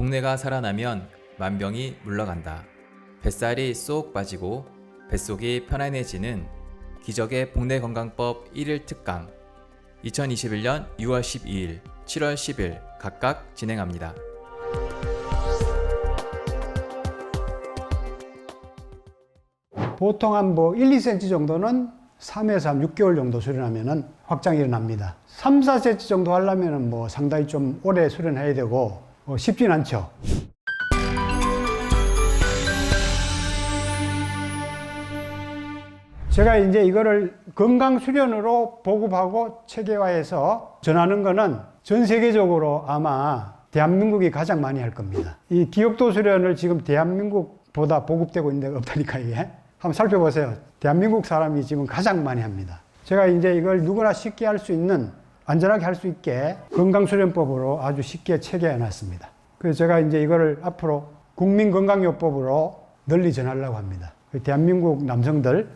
복내가 살아나면 만병이 물러간다. 뱃살이 쏙 빠지고 뱃속이 편안해지는 기적의 복내건강법 1일 특강 2021년 6월 12일, 7월 10일 각각 진행합니다. 보통 한 1, 2cm 정도는 3에서 한 6개월 정도 수련하면 확장이 일어납니다. 3, 4cm 정도 하려면 상당히 좀 오래 수련해야 되고 쉽진 않죠. 제가 이제 이거를 건강 수련으로 보급하고 체계화해서 전하는 거는 전 세계적으로 아마 대한민국이 가장 많이 할 겁니다. 이 기억도 수련을 지금 대한민국보다 보급되고 있는 데가 없다니까 이게. 한번 살펴보세요. 대한민국 사람이 지금 가장 많이 합니다. 제가 이제 이걸 누구나 쉽게 할 수 있는, 안전하게 할 수 있게 건강수련법으로 아주 쉽게 체계해 놨습니다. 그래서 제가 이제 이거를 앞으로 국민건강요법으로 널리 전하려고 합니다. 대한민국 남성들,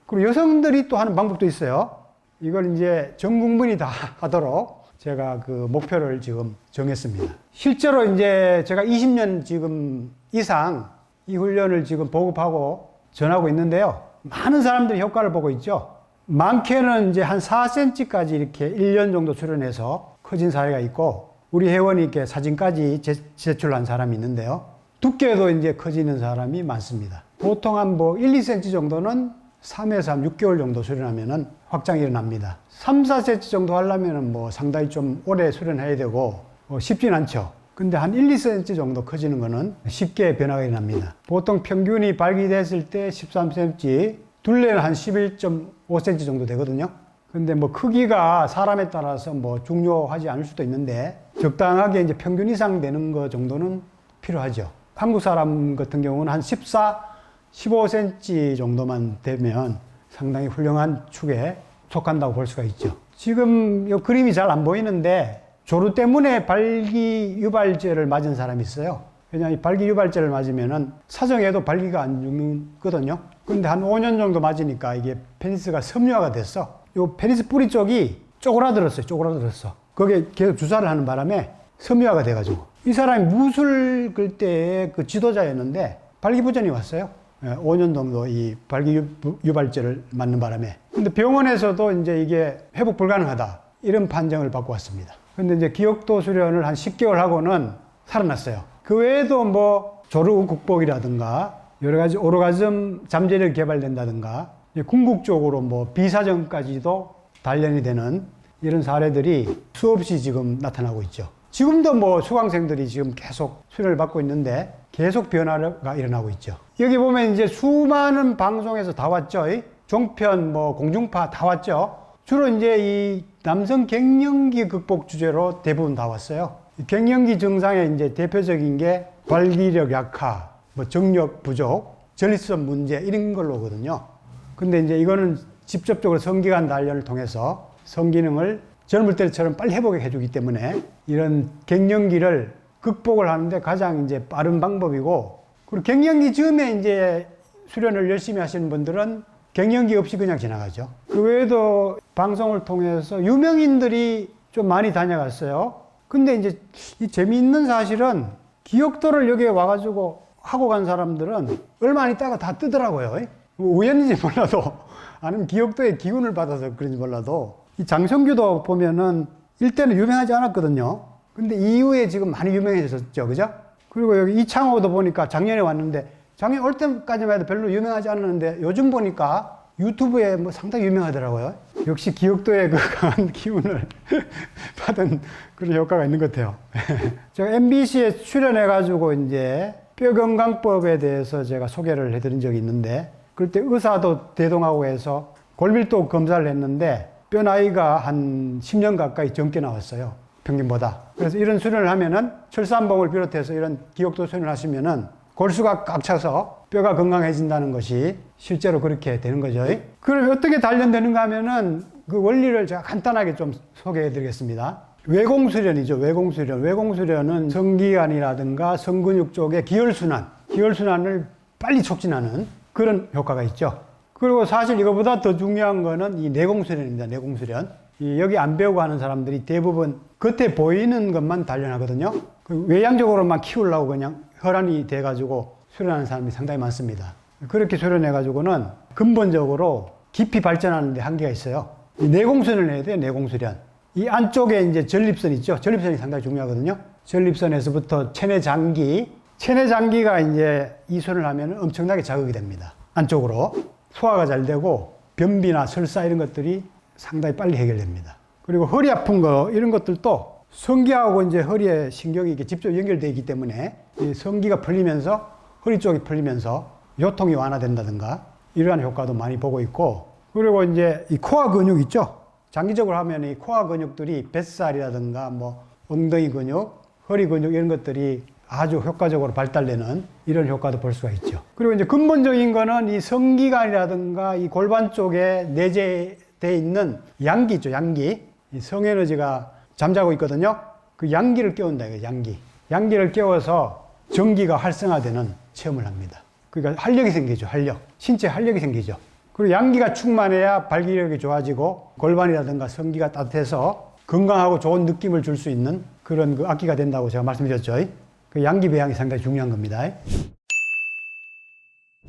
그리고 여성들이 또 하는 방법도 있어요. 이걸 이제 전 국민이 다 하도록 제가 그 목표를 지금 정했습니다. 실제로 이제 제가 20년 지금 이상 이 훈련을 지금 보급하고 전하고 있는데요. 많은 사람들이 효과를 보고 있죠. 많게는 이제 한 4cm까지 이렇게 1년 정도 수련해서 커진 사례가 있고, 우리 회원이 이렇게 사진까지 제출한 사람이 있는데요. 두께도 이제 커지는 사람이 많습니다. 보통 한 1, 2cm 정도는 3에서 한 6개월 정도 수련하면 확장이 일어납니다. 3, 4cm 정도 하려면 상당히 좀 오래 수련해야 되고 쉽진 않죠. 근데 한 1, 2cm 정도 커지는 거는 쉽게 변화가 일어납니다. 보통 평균이 발기됐을 때 13cm, 둘레는 한 11.5cm 정도 되거든요. 근데 크기가 사람에 따라서 중요하지 않을 수도 있는데 적당하게 이제 평균 이상 되는 거 정도는 필요하죠. 한국 사람 같은 경우는 한 14, 15cm 정도만 되면 상당히 훌륭한 축에 속한다고 볼 수가 있죠. 지금 이 그림이 잘 안 보이는데 조루 때문에 발기유발제를 맞은 사람이 있어요. 왜냐하면 이 발기유발제를 맞으면은 사정해도 발기가 안 죽거든요. 근데 한 5년 정도 맞으니까 이게 페니스가 섬유화가 됐어. 요 페니스 뿌리 쪽이 쪼그라들었어요. 쪼그라들었어. 거기에 계속 주사를 하는 바람에 섬유화가 돼가지고. 이 사람이 무술 글 때의 그 지도자였는데 발기부전이 왔어요. 5년 정도 이 발기유발제를 맞는 바람에. 근데 병원에서도 이제 이게 회복 불가능하다, 이런 판정을 받고 왔습니다. 근데 이제 기억도 수련을 한 10개월 하고는 살아났어요. 그 외에도 조루 극복이라든가 여러 가지 오르가즘 잠재력이 개발된다든가 궁극적으로 비사정까지도 단련이 되는 이런 사례들이 수없이 지금 나타나고 있죠. 지금도 수강생들이 지금 계속 수련을 받고 있는데 계속 변화가 일어나고 있죠. 여기 보면 이제 수많은 방송에서 다 왔죠. 종편, 공중파 다 왔죠. 주로 이제 이 남성 갱년기 극복 주제로 대부분 다 왔어요. 갱년기 증상의 이제 대표적인 게 발기력 약화, 정력 부족, 전립선 문제, 이런 걸로거든요. 근데 이제 이거는 직접적으로 성기관 단련을 통해서 성기능을 젊을 때처럼 빨리 회복해 주기 때문에 이런 갱년기를 극복을 하는데 가장 이제 빠른 방법이고, 그리고 갱년기 즈음에 이제 수련을 열심히 하시는 분들은 갱년기 없이 그냥 지나가죠. 그 외에도 방송을 통해서 유명인들이 좀 많이 다녀갔어요. 근데 이제 이 재미있는 사실은 기억도를 여기에 와가지고 하고 간 사람들은 얼마 안 있다가 다 뜨더라고요. 우연인지 몰라도, 아니면 기억도의 기운을 받아서 그런지 몰라도, 이 장성규도 보면은 일대는 유명하지 않았거든요. 근데 이후에 지금 많이 유명해졌죠. 그죠? 그리고 여기 이창호도 보니까 작년에 왔는데, 작년 올 때까지만 해도 별로 유명하지 않았는데 요즘 보니까 유튜브에 상당히 유명하더라고요. 역시 기억도의 그 강한 기운을 받은 그런 효과가 있는 것 같아요. 제가 MBC에 출연해가지고 이제 뼈건강법에 대해서 제가 소개를 해드린 적이 있는데, 그때 의사도 대동하고 해서 골밀도 검사를 했는데 뼈 나이가 한 10년 가까이 젊게 나왔어요. 평균보다. 그래서 이런 수련을 하면은 철산봉을 비롯해서 이런 기억도 수련을 하시면은 골수가 꽉 차서 뼈가 건강해진다는 것이 실제로 그렇게 되는 거죠. 그럼 어떻게 단련되는가 하면은 그 원리를 제가 간단하게 좀 소개해 드리겠습니다. 외공수련이죠. 외공수련. 외공수련은 성기관이라든가 성근육 쪽의 기혈순환을 빨리 촉진하는 그런 효과가 있죠. 그리고 사실 이거보다 더 중요한 거는 이 내공수련입니다. 내공수련. 여기 안 배우고 하는 사람들이 대부분 겉에 보이는 것만 단련하거든요. 그 외향적으로만 키우려고 그냥 혈안이 돼가지고 수련하는 사람이 상당히 많습니다. 그렇게 수련해가지고는 근본적으로 깊이 발전하는 데 한계가 있어요. 이 내공수련을 해야 돼요, 내공수련. 이 안쪽에 이제 전립선 있죠. 전립선이 상당히 중요하거든요. 전립선에서부터 체내장기가 이제 이 수련을 하면 엄청나게 자극이 됩니다. 안쪽으로. 소화가 잘 되고 변비나 설사 이런 것들이 상당히 빨리 해결됩니다. 그리고 허리 아픈 거 이런 것들도 성기하고 이제 허리에 신경이 이렇게 직접 연결되어 있기 때문에 이 성기가 풀리면서 허리 쪽이 풀리면서 요통이 완화된다든가 이러한 효과도 많이 보고 있고, 그리고 이제 이 코어 근육 있죠. 장기적으로 하면 이 코어 근육들이 뱃살이라든가 뭐 엉덩이 근육, 허리 근육 이런 것들이 아주 효과적으로 발달되는 이런 효과도 볼 수가 있죠. 그리고 이제 근본적인 거는 이 성기관이라든가 이 골반 쪽에 내재되어 있는 양기 있죠. 양기. 이 성에너지가 잠자고 있거든요. 그 양기를 깨운다 이거 양기. 양기를 깨워서 전기가 활성화되는 체험을 합니다. 그러니까 활력이 생기죠. 활력. 신체 활력이 생기죠. 그리고 양기가 충만해야 발기력이 좋아지고 골반이라든가 성기가 따뜻해서 건강하고 좋은 느낌을 줄 수 있는 그런 그 악기가 된다고 제가 말씀드렸죠. 그 양기 배양이 상당히 중요한 겁니다.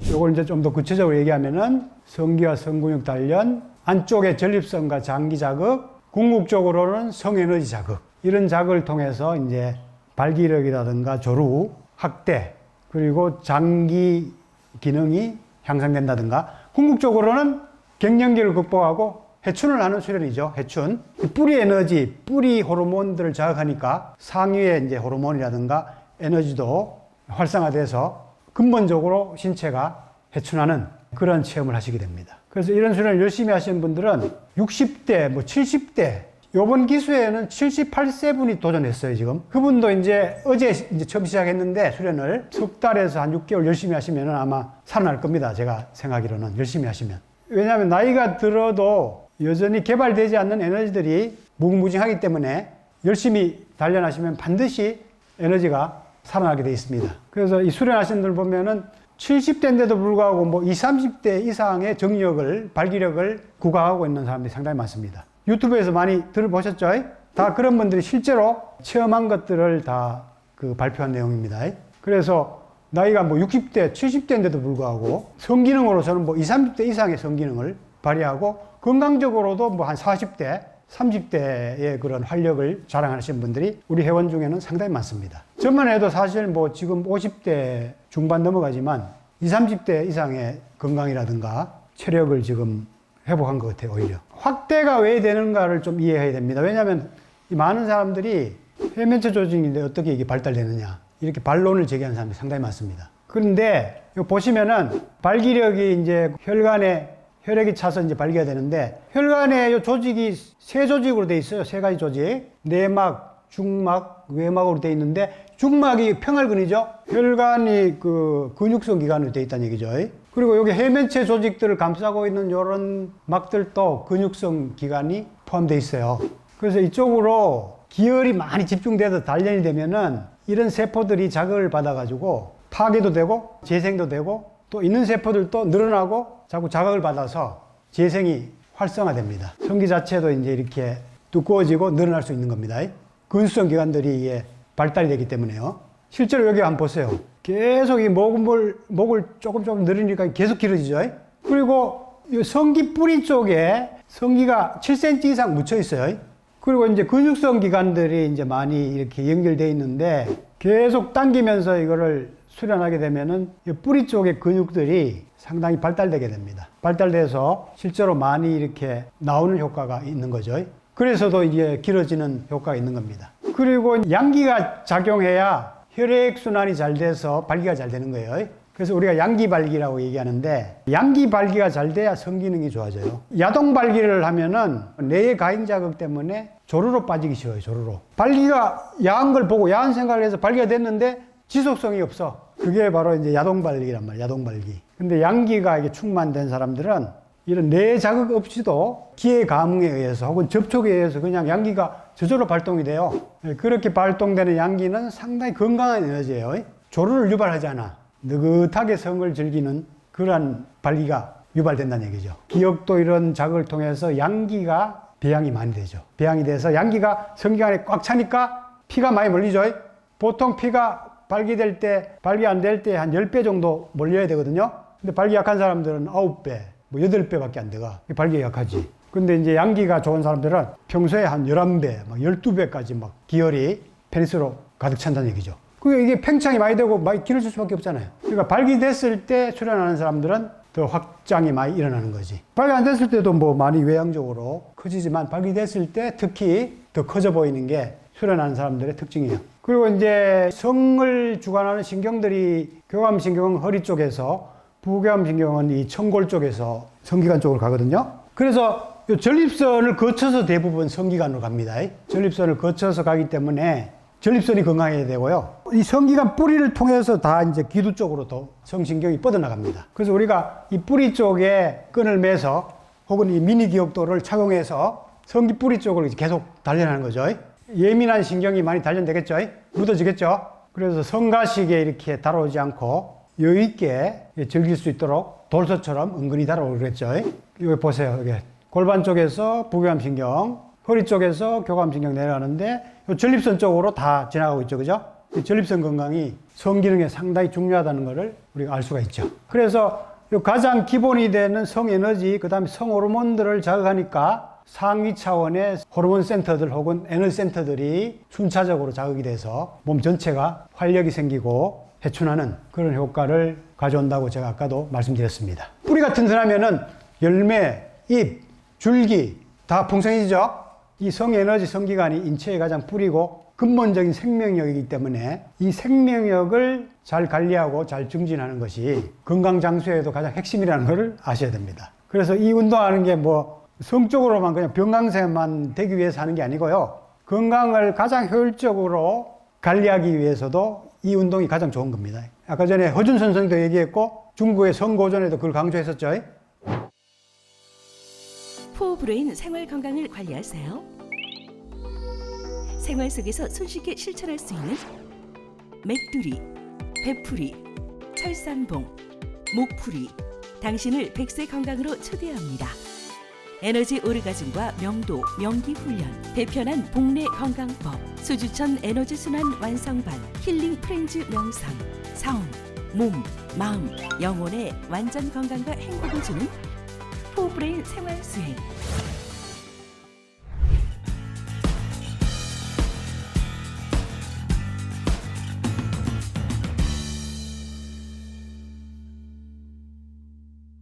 이걸 이제 좀 더 구체적으로 얘기하면은 성기와 성근육 단련, 안쪽에 전립선과 장기 자극, 궁극적으로는 성에너지 자극, 이런 자극을 통해서 이제 발기력이라든가 조루, 확대, 그리고 장기 기능이 향상된다든가, 궁극적으로는 갱년기를 극복하고 해춘을 하는 수련이죠. 해춘. 뿌리 에너지, 뿌리 호르몬들을 자극하니까 상위의 이제 호르몬이라든가 에너지도 활성화돼서 근본적으로 신체가 해춘하는 그런 체험을 하시게 됩니다. 그래서 이런 수련을 열심히 하시는 분들은 60대, 뭐 70대, 요번 기수에는 78세분이 도전했어요, 지금. 그분도 이제 어제 이제 처음 시작했는데 수련을 석 달에서 한 6개월 열심히 하시면 아마 살아날 겁니다. 제가 생각하기로는 열심히 하시면. 왜냐하면 나이가 들어도 여전히 개발되지 않는 에너지들이 무궁무진하기 때문에 열심히 단련하시면 반드시 에너지가 살아나게 되어 있습니다. 그래서 이 수련하시는 분들 보면은 70대인데도 불구하고 뭐 20, 30대 이상의 정력을, 발기력을 구가하고 있는 사람들이 상당히 많습니다. 유튜브에서 많이 들어보셨죠? 다 그런 분들이 실제로 체험한 것들을 다 그 발표한 내용입니다. 그래서 나이가 뭐 60대, 70대인데도 불구하고 성기능으로서는 뭐 20, 30대 이상의 성기능을 발휘하고 건강적으로도 뭐 한 40대, 30대의 그런 활력을 자랑하시는 분들이 우리 회원 중에는 상당히 많습니다. 저만 해도 사실 뭐 지금 50대 중반 넘어가지만 20, 30대 이상의 건강이라든가 체력을 지금 회복한 것 같아요, 오히려. 확대가 왜 되는가를 좀 이해해야 됩니다. 왜냐하면 이 많은 사람들이 해면체 조직인데 어떻게 이게 발달되느냐, 이렇게 반론을 제기하는 사람이 상당히 많습니다. 그런데 이거 보시면은 발기력이 이제 혈관에 혈액이 차서 이제 발기가 되는데, 혈관에 이 조직이 세 조직으로 되어 있어요. 세 가지 조직. 내막, 중막, 외막으로 되어 있는데, 중막이 평활근이죠. 혈관이 그 근육성 기관으로 되어 있다는 얘기죠. 그리고 여기 해면체 조직들을 감싸고 있는 이런 막들도 근육성 기관이 포함되어 있어요. 그래서 이쪽으로 기혈이 많이 집중돼서 단련이 되면은 이런 세포들이 자극을 받아가지고 파괴도 되고 재생도 되고, 또 있는 세포들도 늘어나고 자꾸 자극을 받아서 재생이 활성화됩니다. 성기 자체도 이제 이렇게 두꺼워지고 늘어날 수 있는 겁니다. 근수성 기관들이 발달이 되기 때문에요. 실제로 여기 한번 보세요. 계속 이 목을 조금 늘리니까 계속 길어지죠. 그리고 이 성기 뿌리 쪽에 성기가 7cm 이상 묻혀 있어요. 그리고 이제 근육성 기관들이 이제 많이 이렇게 연결되어 있는데, 계속 당기면서 이거를 수련하게 되면은 이 뿌리 쪽의 근육들이 상당히 발달되게 됩니다. 발달돼서 실제로 많이 이렇게 나오는 효과가 있는 거죠. 그래서도 이제 길어지는 효과가 있는 겁니다. 그리고 양기가 작용해야 혈액순환이 잘 돼서 발기가 잘 되는 거예요. 그래서 우리가 양기발기라고 얘기하는데, 양기발기가 잘 돼야 성기능이 좋아져요. 야동발기를 하면은 뇌의 가행 자극 때문에 조루로 빠지기 쉬워요. 조루로. 발기가 야한 걸 보고 야한 생각을 해서 발기가 됐는데 지속성이 없어. 그게 바로 이제 야동발기란 말이에요. 야동발기. 근데 양기가 이게 충만된 사람들은 이런 뇌 자극 없이도 기의 감흥에 의해서 혹은 접촉에 의해서 그냥 양기가 저절로 발동이 돼요. 그렇게 발동되는 양기는 상당히 건강한 에너지예요. 조루를 유발하지 않아. 느긋하게 성을 즐기는 그러한 발기가 유발된다는 얘기죠. 기억도 이런 자극을 통해서 양기가 배양이 많이 되죠. 배양이 돼서 양기가 성기관에 꽉 차니까 피가 많이 몰리죠. 보통 피가 발기 안 될 때 한 10배 정도 몰려야 되거든요. 근데 발기 약한 사람들은 9배, 뭐 8배밖에 안 돼가. 발기가 약하지. 근데 이제 양기가 좋은 사람들은 평소에 한 11배, 막 12배까지 막 기혈이 페니스로 가득 찬다는 얘기죠. 그게 이게 팽창이 많이 되고 많이 길어질 수밖에 없잖아요. 그러니까 발기됐을 때 수련하는 사람들은 더 확장이 많이 일어나는 거지. 발기 안 됐을 때도 뭐 많이 외향적으로 커지지만 발기됐을 때 특히 더 커져 보이는 게 수련하는 사람들의 특징이에요. 그리고 이제 성을 주관하는 신경들이 교감신경은 허리 쪽에서, 부교감신경은 이 청골 쪽에서 성기관 쪽으로 가거든요. 그래서 이 전립선을 거쳐서 대부분 성기관으로 갑니다. 전립선을 거쳐서 가기 때문에 전립선이 건강해야 되고요. 이 성기관 뿌리를 통해서 다 이제 기두 쪽으로 도 성신경이 뻗어나갑니다. 그래서 우리가 이 뿌리 쪽에 끈을 매서 혹은 이 미니 기억도를 착용해서 성기 뿌리 쪽으로 계속 단련하는 거죠. 예민한 신경이 많이 단련되겠죠. 묻어지겠죠. 그래서 성가시게 이렇게 달아오지 않고 여유 있게 즐길 수 있도록 돌서처럼 은근히 달아오겠죠. 여기 보세요. 여기 골반 쪽에서 부교감신경, 허리 쪽에서 교감신경 내려가는데 이 전립선 쪽으로 다 지나가고 있죠. 그죠? 이 전립선 건강이 성기능에 상당히 중요하다는 것을 우리가 알 수가 있죠. 그래서 가장 기본이 되는 성에너지, 그 다음에 성호르몬들을 자극하니까 상위 차원의 호르몬 센터들 혹은 에너지 센터들이 순차적으로 자극이 돼서 몸 전체가 활력이 생기고 회춘하는 그런 효과를 가져온다고 제가 아까도 말씀드렸습니다. 뿌리가 튼튼하면은 열매, 잎, 줄기 다 풍성해지죠. 이 성에너지 성기관이 인체의 가장 뿌리고 근본적인 생명력이기 때문에 이 생명력을 잘 관리하고 잘 증진하는 것이 건강 장수에도 가장 핵심이라는 것을 아셔야 됩니다. 그래서 이 운동하는 게 뭐 성적으로만 그냥 병강세만 되기 위해서 하는 게 아니고요. 건강을 가장 효율적으로 관리하기 위해서도 이 운동이 가장 좋은 겁니다. 아까 전에 허준 선생도 얘기했고 중국의 성고전에도 그걸 강조했었죠. 호흡으로 인 생활 건강을 관리하세요. 생활 속에서 손쉽게 실천할 수 있는 맥두리, 배풀이, 철산봉, 목풀이, 당신을 100세 건강으로 초대합니다. 에너지 오르가즘과 명도, 명기 훈련, 배편한 복내 건강법, 수주천 에너지 순환 완성반, 힐링 프렌즈 명상, 성, 몸, 마음, 영혼의 완전 건강과 행복을 주는 포브레인 생활 수행.